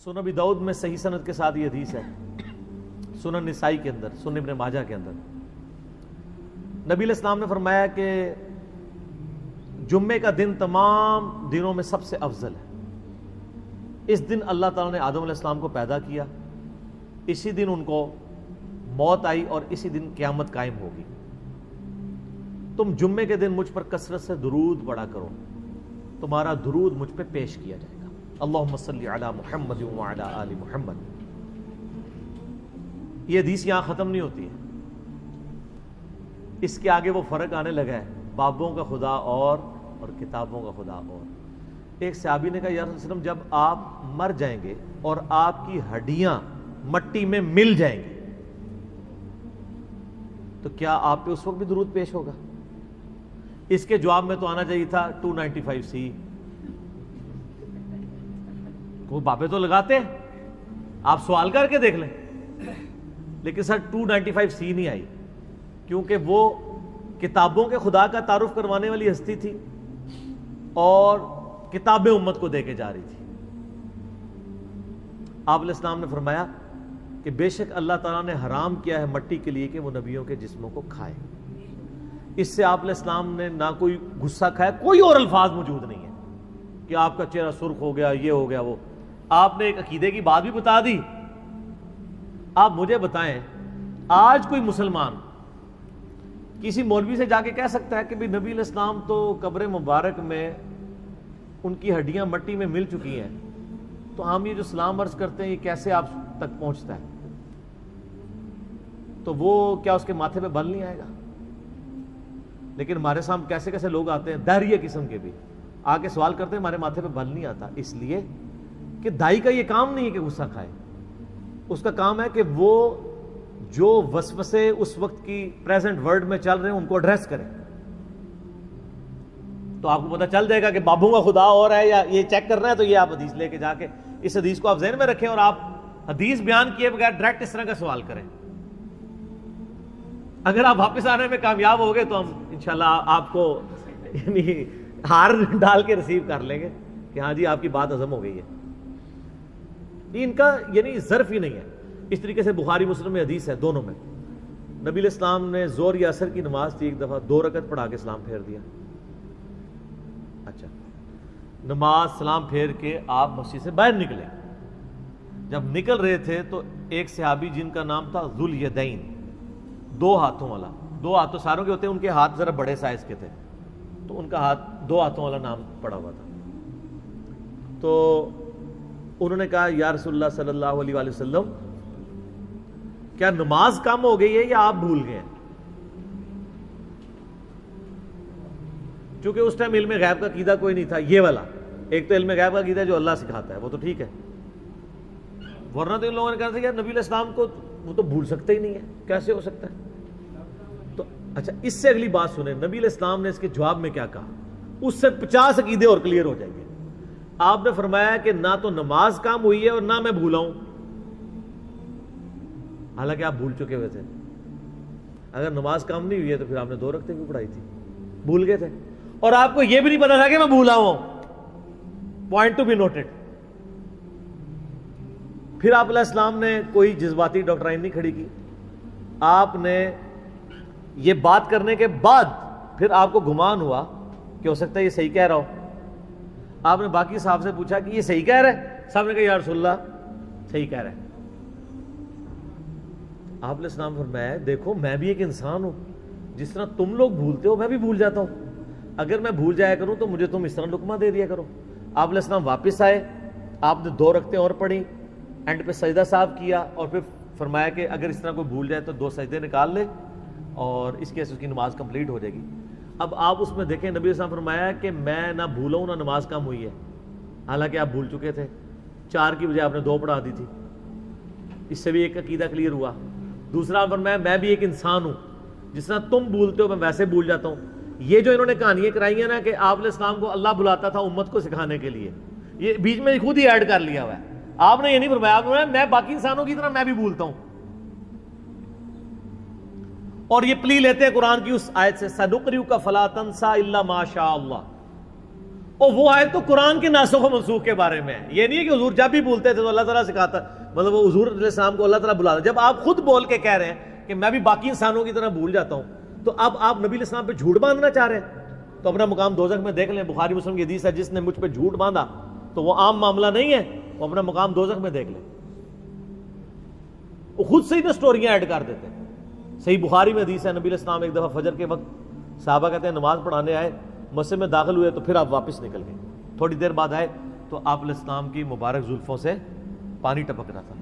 سنن ابی داؤد میں صحیح سند کے ساتھ یہ حدیث ہے، سنن نسائی کے اندر، سنن ابن ماجہ کے اندر نبی علیہ السلام نے فرمایا کہ جمعے کا دن تمام دنوں میں سب سے افضل ہے۔ اس دن اللہ تعالیٰ نے آدم علیہ السلام کو پیدا کیا، اسی دن ان کو موت آئی اور اسی دن قیامت قائم ہوگی۔ تم جمعے کے دن مجھ پر کثرت سے درود پڑھا کرو، تمہارا درود مجھ پہ پیش کیا جائے گا۔ اللہم صلی علی محمد وعلی آل محمد۔ یہ حدیث یہاں ختم نہیں ہوتی ہے، اس کے آگے وہ فرق آنے لگا ہے، بابوں کا خدا اور کتابوں کا خدا اور۔ ایک صحابی نے کہا یا رسول اللہ صلی اللہ علیہ وسلم، جب آپ مر جائیں گے اور آپ کی ہڈیاں مٹی میں مل جائیں گی تو کیا آپ پہ اس وقت بھی درود پیش ہوگا؟ اس کے جواب میں تو آنا چاہیے تھا 295C۔ وہ بابے تو لگاتے ہیں، آپ سوال کر کے دیکھ لیں، لیکن سر 295C نہیں آئی، کیونکہ وہ کتابوں کے خدا کا تعارف کروانے والی ہستی تھی اور کتابیں امت کو دے کے جا رہی تھی۔ آپ علیہ السلام نے فرمایا کہ بے شک اللہ تعالیٰ نے حرام کیا ہے مٹی کے لیے کہ وہ نبیوں کے جسموں کو کھائے۔ اس سے آپ علیہ السلام نے نہ کوئی غصہ کھایا، کوئی اور الفاظ موجود نہیں ہے کہ آپ کا چہرہ سرخ ہو گیا، یہ ہو گیا وہ۔ آپ نے ایک عقیدے کی بات بھی بتا دی۔ آپ مجھے بتائیں، آج کوئی مسلمان کسی مولوی سے جا کے کہہ سکتا ہے کہ بھی نبی علیہ السلام تو قبر مبارک میں ان کی ہڈیاں مٹی میں مل چکی ہیں، تو ہم یہ جو سلام عرض کرتے ہیں یہ کیسے آپ تک پہنچتا ہے؟ تو وہ کیا اس کے ماتھے پہ بل نہیں آئے گا؟ لیکن ہمارے سامنے کیسے کیسے لوگ آتے ہیں دہریہ قسم کے بھی، آ کے سوال کرتے ہیں ہمارے ماتھے پہ بل نہیں آتا، اس لیے کہ دائی کا یہ کام نہیں ہے کہ غصہ کھائے، اس کا کام ہے کہ وہ جو وسوسے اس وقت کی پریزنٹ ورلڈ میں چل رہے ہیں ان کو ایڈریس کریں۔ تو آپ کو پتہ چل جائے گا کہ بابوں کا خدا اور ہے یا یہ چیک کرنا ہے، تو یہ آپ حدیث لے کے جا کے اس حدیث کو آپ ذہن میں رکھیں اور آپ حدیث بیان کیے بغیر ڈائریکٹ اس طرح کا سوال کریں۔ اگر آپ واپس آنے میں کامیاب ہو گئے تو ہم انشاءاللہ آپ کو یعنی ہار ڈال کے ریسیو کر لیں گے کہ ہاں جی آپ کی بات ہضم ہو گئی ہے۔ یہ ان کا یعنی ظرف ہی نہیں ہے۔ اس طریقے سے بخاری مسلم میں حدیث ہے، دونوں میں نبی علیہ السلام نے ظہر یا عصر کی نماز تھی، ایک دفعہ 2 رکعت پڑھا کے سلام پھیر دیا۔ اچھا، نماز سلام پھیر کے آپ مسجد سے باہر نکلے، جب نکل رہے تھے تو ایک صحابی جن کا نام تھا ذوالیدین، 2 ہاتھوں والا، 2 ہاتھ تو ساروں کے ہوتے ہیں، ان کے ہاتھ ذرا بڑے سائز کے تھے، تو ان کا ہاتھ 2 ہاتھوں والا نام پڑا ہوا تھا۔ تو انہوں نے کہا یا رسول اللہ صلی اللہ علیہ وآلہ وسلم، کیا نماز کم ہو گئی ہے یا آپ بھول گئے ہیں؟ چونکہ اس ٹائم علم غیب کا عقیدہ کوئی نہیں تھا، یہ والا ایک تو علم غیب کا عقیدہ جو اللہ سکھاتا ہے وہ تو ٹھیک ہے، ورنہ تو ان لوگوں نے کہا تھا کہ نبی علیہ السلام کو وہ تو بھول سکتے ہی نہیں ہے، کیسے ہو سکتا ہے؟ تو اچھا، اس سے اگلی بات سنیں، نبی علیہ السلام نے اس کے جواب میں کیا کہا، اس سے 50 عقیدے اور کلیئر ہو جائیں گے۔ آپ نے فرمایا کہ نہ تو نماز کام ہوئی ہے اور نہ میں بھولا ہوں، حالانکہ آپ بھول چکے ہوئے تھے۔ اگر نماز کام نہیں ہوئی ہے تو پھر آپ نے 2 رکعتیں کیوں پڑھائی تھی؟ بھول گئے تھے، اور آپ کو یہ بھی نہیں پتا تھا کہ میں بھولا ہوں۔ Point to be noted. پھر آپ علیہ السلام نے کوئی جذباتی ڈاکٹرائن نہیں کھڑی کی، آپ نے یہ بات کرنے کے بعد پھر آپ کو گمان ہوا کہ ہو سکتا ہے یہ صحیح کہہ رہا ہو۔ آپ نے باقی صاحب سے پوچھا کہ یہ صحیح کہہ رہا ہے؟ صاحب نے کہا یا رسول اللہ صحیح کہہ رہا ہے۔ آپ علیہ السلام فرمایا دیکھو میں بھی ایک انسان ہوں، جس طرح تم لوگ بھولتے ہو میں بھی بھول جاتا ہوں، اگر میں بھول جایا کروں تو مجھے تم اس طرح لقمہ دے دیا کرو۔ آپ علیہ السلام واپس آئے، آپ نے 2 رکعتیں اور پڑھی، اینڈ پہ سجدہ صاحب کیا، اور پھر فرمایا کہ اگر اس طرح کوئی بھول جائے تو 2 سجدے نکال لے اور اس کے سے اس کی نماز کمپلیٹ ہو جائے گی۔ اب آپ اس میں دیکھیں، نبی علیہ السلام فرمایا کہ میں نہ بھولا ہوں نہ نماز کم ہوئی ہے، حالانکہ آپ بھول چکے تھے، 4 کی بجائے آپ نے 2 پڑھا دی تھی۔ اس سے بھی ایک عقیدہ کلیئر ہوا۔ دوسرا فرمایا میں بھی ایک انسان ہوں، جس طرح تم بھولتے ہو میں ویسے بھول جاتا ہوں۔ یہ جو انہوں نے کہانیاں کرائی ہیں نا کہ آپ علیہ السلام کو اللہ بلاتا تھا امت کو سکھانے کے لیے، یہ بیچ میں خود ہی ایڈ کر لیا ہوا ہے۔ آپ نے یہ نہیں فرمایا، آپ نے فرمایا میں باقی انسانوں کی طرح میں بھی بھولتا ہوں۔ اور یہ پلی لیتے ہیں قرآن کی اس آیت سے، سَنُقْرِئُكَ فَلَا تَنْسَىٰ إِلَّا مَا شَاءَ اللَّهُ، اور وہ آیت تو قرآن کے ناسخ و منسوخ کے بارے میں ہے. یہ نہیں ہے کہ حضور جب بھی بولتے تھے تو اللہ تعالیٰ سکھاتا, مطلب وہ حضور علیہ السلام کو اللہ تعالیٰ بلاتا. جب آپ خود بول کے کہہ رہے ہیں کہ میں بھی باقی انسانوں کی طرح بھول جاتا ہوں, تو اب آپ نبی علیہ السلام پہ جھوٹ باندھنا چاہ رہے ہیں, تو اپنا مقام دوزخ میں دیکھ لیں. بخاری مسلم کی حدیث ہے, جس نے مجھ پہ جھوٹ باندھا تو وہ عام معاملہ نہیں ہے, وہ اپنا مقام دوزخ میں دیکھ لیں. وہ خود سے ہی نا سٹوریاں ایڈ کر دیتے ہیں. صحیح بخاری میں حدیث ہے, نبی علیہ السلام ایک دفعہ فجر کے وقت صحابہ کہتے ہیں نماز پڑھانے آئے, مسجد میں داخل ہوئے تو پھر آپ واپس نکل گئے. تھوڑی دیر بعد آئے تو آپ علیہ السلام کی مبارک زلفوں سے پانی ٹپک رہا تھا.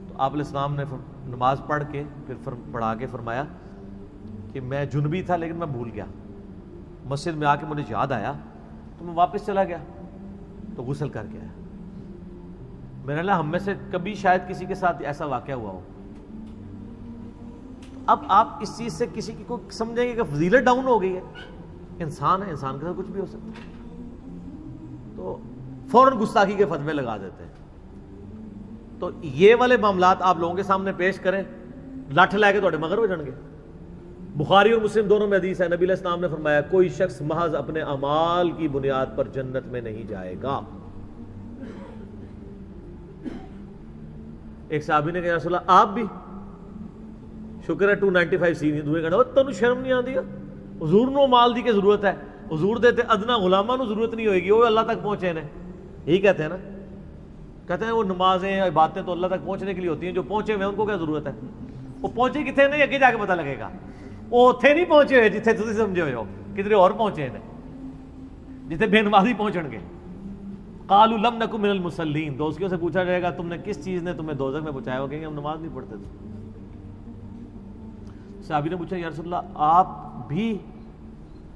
تو آپ علیہ السلام نے نماز پڑھ کے پھر پڑھا کے فرمایا کہ میں جنبی تھا لیکن میں بھول گیا, مسجد میں آ کے مجھے یاد آیا تو میں واپس چلا گیا تو غسل کر کے آیا. میرے اللہ ہم میں سے کبھی شاید کسی کے ساتھ ایسا واقعہ ہوا ہو. اب آپ اس چیز سے کسی کی کو سمجھیں گے کہ فضیلت ڈاؤن ہو گئی ہے. انسان ہے, انسان کے ساتھ کچھ بھی ہو سکتا ہے, تو فوراً گستاخی کے فتوے لگا دیتے ہیں. تو یہ والے معاملات آپ لوگوں کے سامنے پیش کریں, لٹھ لے کے تھوڑے مگر ہو جان گے. بخاری اور مسلم دونوں میں حدیث ہے, نبی علیہ السلام نے فرمایا کوئی شخص محض اپنے اعمال کی بنیاد پر جنت میں نہیں جائے گا. ایک صحابی نے کہا یا رسول اللہ آپ بھی, شکر ہے 295 سی نہیں دوئے کہنا تنو شرم نہیں آتی, حضور نو مال دی کے ضرورت ہے, حضور دیتے ادنا غلامہ نو ضرورت نہیں ہوئے گی, وہ اللہ تک پہنچے نے. یہی کہتے ہیں نا, کہتے ہیں وہ نمازیں عبادتیں تو اللہ تک پہنچنے کے لیے ہوتی ہیں, جو پہنچے ہوئے ان کو کیا ضرورت ہے. وہ پہنچے کتنے نہیں, اگے جا کے پتہ لگے گا. وہ اتنے نہیں پہنچے ہوئے جتنے تسی سمجھے ہوئے ہو, کدھر اور پہنچے ہیں جتنے بے نمازی پہنچن گے. قالوا لم نکن من المصلین, دوستیوں سے پوچھا جائے گا تم نے کس چیز نے تمہیں دوزخ میں پہنچایا, ہو کہیں گے ہم نماز نہیں پڑھتے تھے. صحابی نے پوچھا یا رسول اللہ آپ بھی,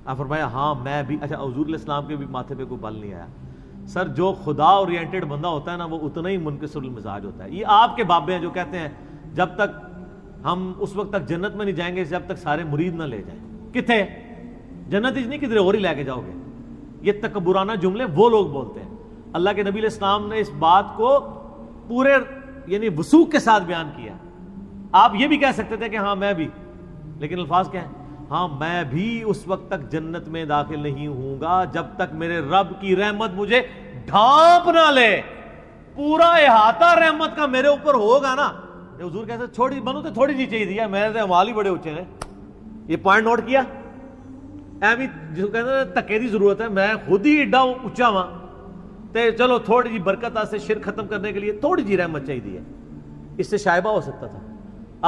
آپ فرمایا ہاں میں بھی. اچھا حضور علیہ السلام کے بھی ماتھے پہ کوئی بل نہیں آیا. سر جو خدا اورینٹڈ بندہ ہوتا ہے نا وہ اتنا ہی منکسر المزاج ہوتا ہے. یہ آپ کے بابے ہیں جو کہتے ہیں جب تک ہم اس وقت تک جنت میں نہیں جائیں گے جب تک سارے مرید نہ لے جائیں. کتنے جنت نہیں کدھر اور ہی لے کے جاؤ گے. یہ تکبرانہ جملے وہ لوگ بولتے ہیں. اللہ کے نبی علیہ السلام نے اس بات کو پورے یعنی وثوق کے ساتھ بیان کیا. آپ یہ بھی کہہ سکتے تھے کہ ہاں میں بھی, لیکن الفاظ کیا ہیں, ہاں میں بھی اس وقت تک جنت میں داخل نہیں ہوں گا جب تک میرے رب کی رحمت مجھے ڈھانپ نہ لے. پورا احاطہ رحمت کا میرے اوپر ہوگا نا. حضور کہتے چھوڑی بنو تو تھوڑی جی چاہیے دیا, میرے تو امال ہی بڑے اونچے ہیں. یہ پوائنٹ نوٹ کیا, ایویں جس کو کہتے ہیں تکے دی ضرورت ہے, میں خود ہی ایڈا اونچا ہاں تے چلو تھوڑی جی برکت سے شرک ختم کرنے کے لیے تھوڑی جی رحمت چاہیے. اس سے شائبہ ہو سکتا تھا.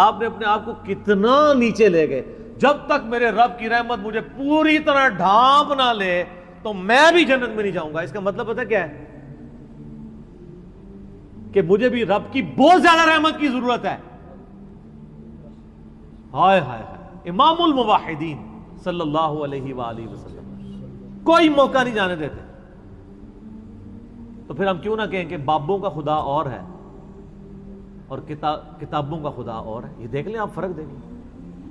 آپ نے اپنے آپ کو کتنا نیچے لے گئے. جب تک میرے رب کی رحمت مجھے پوری طرح ڈھانپ نہ لے تو میں بھی جنت میں نہیں جاؤں گا. اس کا مطلب پتہ کیا ہے کہ مجھے بھی رب کی بہت زیادہ رحمت کی ضرورت ہے. ہائے ہائے ہائے, امام الموحدین صلی اللہ علیہ وآلہ وسلم کوئی موقع نہیں جانے دیتے. تو پھر ہم کیوں نہ کہیں کہ بابوں کا خدا اور ہے اور کتابوں کا خدا اور ہے. یہ دیکھ لیں آپ, فرق دیکھ لیں.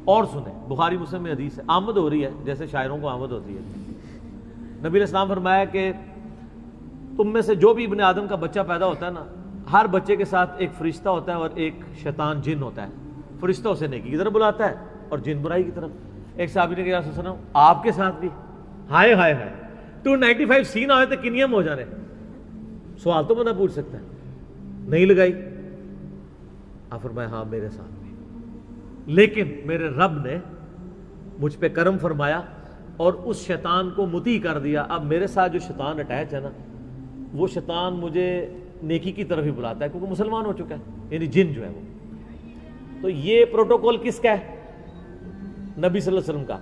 اور سنیں, بخاری مسلم میں حدیث ہے, آمد ہو رہی ہے جیسے شاعروں کو آمد ہوتی ہے. نبی علیہ السلام فرمایا کہ تم میں سے جو بھی ابن آدم کا بچہ پیدا ہوتا ہے نا, ہر بچے کے ساتھ ایک فرشتہ ہوتا ہے اور ایک شیطان جن ہوتا ہے. فرشتہ اسے نیکی کی طرف بلاتا ہے اور جن برائی کی طرف. ایک صحابی نے کہا سنو آپ کے ساتھ بھی, ہائے ہائے ہائے 295 سی نہ ہوئے تو کنیم ہو جانے. سوال تو بندہ پوچھ سکتا ہے, نہیں لگائی. آپ فرمایا ہاں میرے ساتھ بھی, لیکن میرے رب نے مجھ پہ کرم فرمایا اور اس شیطان کو مطیع کر دیا. اب میرے ساتھ جو شیطان اٹیچ ہے نا, وہ شیطان مجھے نیکی کی طرف ہی بلاتا ہے کیونکہ مسلمان ہو چکا ہے, یعنی جن جو ہے وہ. تو یہ پروٹوکول کس کا ہے؟ نبی صلی اللہ علیہ وسلم کا.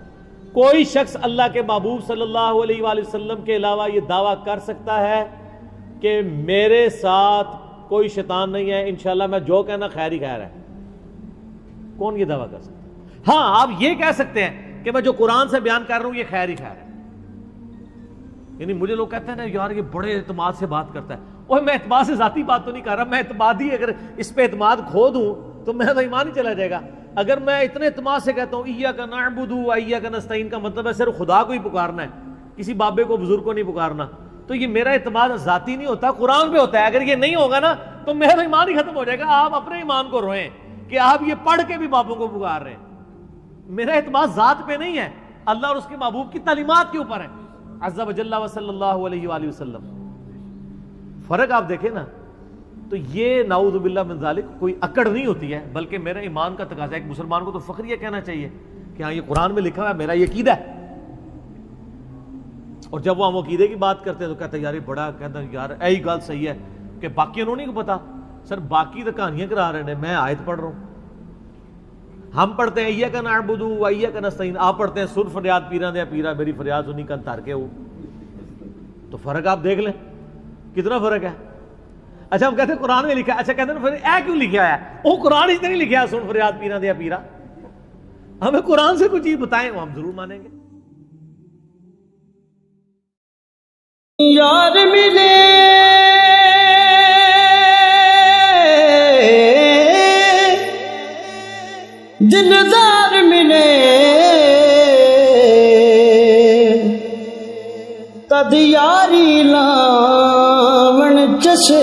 کوئی شخص اللہ کے محبوب صلی اللہ علیہ وآلہ وسلم کے علاوہ یہ دعویٰ کر سکتا ہے کہ میرے ساتھ کوئی شیطان نہیں ہے, انشاءاللہ میں جو کہنا خیر ہی خیر ہے؟ کون یہ دعویٰ کر سکتا ہے؟ ہاں آپ یہ کہہ سکتے ہیں کہ میں جو قرآن سے بیان کر رہا ہوں یہ خیر ہی خیر ہے. یعنی مجھے لوگ کہتے ہیں نا یار یہ بڑے اعتماد سے بات کرتا ہے. اوہ میں اعتماد سے ذاتی بات تو نہیں کر رہا, میں اعتماد ہی اگر اس پہ اعتماد کھو دوں تو میرا تو ایمان ہی چلا جائے گا. اگر میں اتنے اعتماد سے کہتا ہوں ایاک نعبد و ایاک نستعین, کا مطلب ہے صرف خدا کو ہی پکارنا ہے, کسی بابے کو بزرگ کو نہیں پکارنا, تو یہ میرا اعتماد ذاتی نہیں ہوتا, قرآن پہ ہوتا ہے. اگر یہ نہیں ہوگا نا تو میرا ایمان ہی ختم ہو جائے گا. آپ اپنے ایمان کو روئیں کہ آپ یہ پڑھ کے بھی بابوں کو پکار رہے ہیں. میرا اعتماد ذات پہ نہیں ہے, اللہ اور اس کے محبوب کی تعلیمات کے اوپر ہے. عز وجل و صلی اللہ علیہ وآلہ وسلم. فرق آپ دیکھیں نا تو یہ نعوذ باللہ من ذالک کوئی اکڑ نہیں ہوتی ہے، بلکہ میرا ایمان کا تقاضا ہے. ایک مسلمان کو تو فخر یہ کہنا چاہیے کہ ہاں یہ قرآن میں لکھا ہوا ہے، میرا یہ عقیدہ ہے. اور جب وہ ہم عقیدے کی بات کرتے ہیں تو کہتے ہیں یار بڑا، کہتا ہے یار یہی گل صحیح ہے کہ باقی انہوں نہیں پتا. سر باقی تو کہانیاں کرا رہے ہیں، میں آیت پڑھ رہا ہوں. ہم پڑھتے ہیں ایاک نعبد و ایاک نستعین، آپ پڑھتے ہیں سن فریاد پیراں دے پیرا میری فریاد سنی کن تر کے ہو. تو فرق آپ دیکھ لیں کتنا فرق ہے. اچھا ہم کہتے ہیں قرآن میں لکھا ہے، اچھا کہتے ہیں پھر اے کیوں لکھا ہے؟ وہ قرآن اس نے نہیں لکھا ہے سن فریاد پیراں دے پیرا. ہمیں قرآن سے کوئی چیز بتائیں وہ ہم ضرور مانیں گے. یار ملے دلدار ملے تد یاری لاون چشے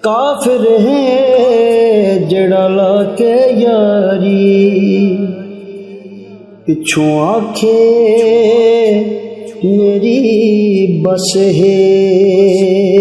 کافر ہے جڑا لا کے یاری پچھوں آنکھیں میری بس ہے.